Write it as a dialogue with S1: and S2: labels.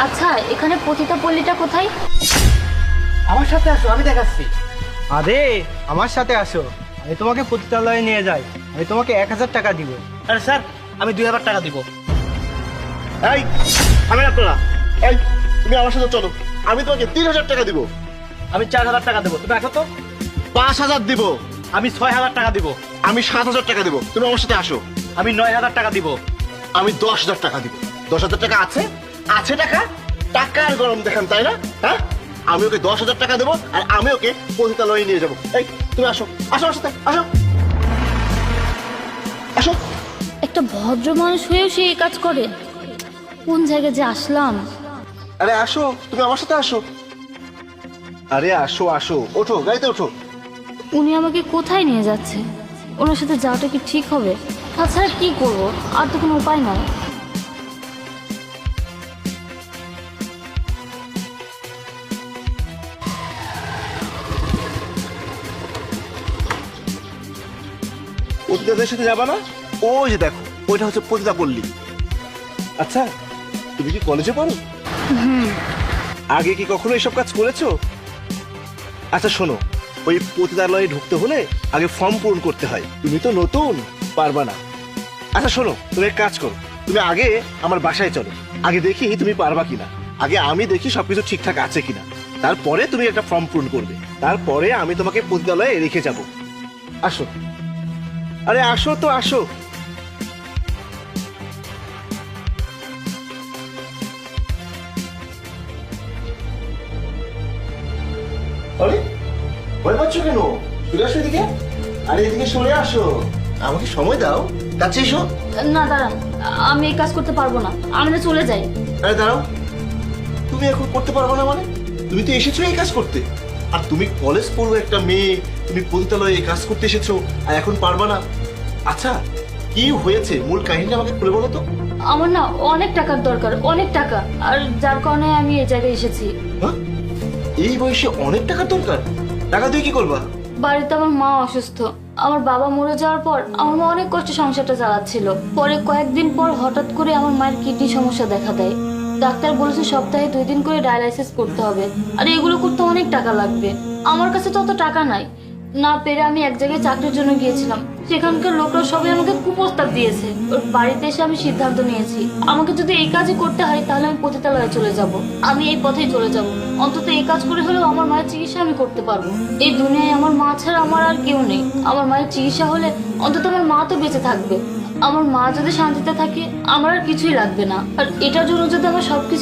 S1: আচ্ছা, এখানে পতিতাপল্লীটা কোথায়?
S2: আমার সাথে আসো, আমি দেখাচ্ছি। আরে আমার সাথে আসো, আমি তোমাকে পতিতালয়ে নিয়ে যাই। আমি তোমাকে 1000 টাকা দিব।
S3: আরে স্যার, আমি 2000 টাকা দিব। এই আমি আপনারা, এই তুমি আমার সাথে চলো, আমি তোমাকে 3000 টাকা দিব। আমি 4000 টাকা দেবো, তুমি আসো তো। 5000 দিব। আমি 6000 টাকা দিব। আমি 7000 টাকা দিব, তুমি আমার সাথে আসো। আমি 9000 টাকা দিব। আমি 10000 টাকা দিব। 10000 টাকা আছে? আছে টাকা? টাকার গরম দেখান, তাই না? হ্যাঁ, আমি ওকে 10000 টাকা দেবো, আর আমি ওকে পতিতালয়ে নিয়ে যাবো। এই তুমি আসো, আসো আমার সাথে, আসো আসো।
S1: একটা ভদ্র মানুষ হয়েও সে এই কাজ করে? কোন জায়গায় যে আসলাম?
S3: আরে আসো, তুমি আমার সাথে আসো। আরে আসো আসো, ওঠো, গাড়িতে ওঠো।
S1: উনি আমাকে কোথায় নিয়ে যাচ্ছে? ওনার সাথে যাওয়াটা কি ঠিক হবে? তাছাড়া কি করবো, আর তো কোনো উপায় নাই।
S3: পতিতাদের সাথে যাবা না? ওই যে দেখো, ওইটা হচ্ছে পতিতাপল্লী। আচ্ছা, তুমি কি কলেজে পড়ো? আগে কি কখনো এসব কাজ করেছো? আচ্ছা শোনো, ওই পতিতালয়ে ঢুকতে হলে আগে ফর্ম পূরণ করতে হয়। তুমি তো নতুন, পারবা না। আচ্ছা শোনো, তুমি এক কাজ করো, তুমি আগে আমার বাসায় চলো। আগে দেখি তুমি পারবা কিনা। আগে আমি দেখি সবকিছু ঠিকঠাক আছে কিনা, তারপরে তুমি একটা ফর্ম পূরণ করবে। তারপরে আমি তোমাকে পতিতালয়ে রেখে যাব। আসো, আরে আসো তো, আসো। আরে ভয় পাচ্ছ কেন? চলে আসো এদিকে। আরে এদিকে সরে আসো, আমাকে সময় দাও। কাছে এসো।
S1: না দাঁড়ান, আমি এই কাজ করতে পারবো না, আমি না চলে যাই।
S3: আরে দাঁড়াও, তুমি এখন করতে পারবে না মানে? তুমি তো এসেছো এই কাজ করতে, আর তুমি কলেজ পড়ো একটা মেয়ে, তুমি পতিতালয়ে এই কাজ করতে এসেছো, আর এখন পারবা না? আচ্ছা কি হয়েছে, মূল কাহিনীটা আমাকে খুলে বলো তো।
S1: আমার না অনেক টাকার দরকার, অনেক টাকা, আর যার কারণে আমি এই জায়গায় এসেছি।
S3: হ্যাঁ, এই বয়সে অনেক টাকার দরকার? টাকা দিয়ে কি করবা?
S1: বাড়িতে আমার মা অসুস্থ। আমার বাবা মরে যাওয়ার পর আমার মা অনেক কষ্টে সংসারটা চালাচ্ছিল। পরে কয়েকদিন পর হঠাৎ করে আমার মায়ের কিডনি সমস্যা দেখা দেয়। ডাক্তার বলেছে সপ্তাহে 2 দিন করে ডায়ালাইসিস করতে হবে, আর এগুলো করতে অনেক টাকা লাগবে। আমার কাছে তো অত টাকা নাই। না পেরে আমি এক জায়গায় চাকরির জন্য গিয়েছিলাম। সেখানকার লোকরা সবাই আমাকে কুপ্রস্তাব দিয়েছে। ওর বাড়িতে এসে আমি সিদ্ধান্ত নিয়েছি, আমাকে যদি এই কাজই করতে হয় তাহলে আমি পতিতালয়ে চলে যাব। আমি এই পথেই চলে যাব। অন্তত এই কাজ করে হলেও আমার মায়ের চিকিৎসা আমি করতে পারবো। এই দুনিয়ায় আমার মা ছাড়া আমার আর কেউ নেই। আমার মায়ের চিকিৎসা হলে অন্তত আমার মা তো বেঁচে থাকবে। আমার মা যদি শান্তিতে থাকে আমার আর কিছুই লাগবে না। আর এটার জন্য যদি আমার সবকিছু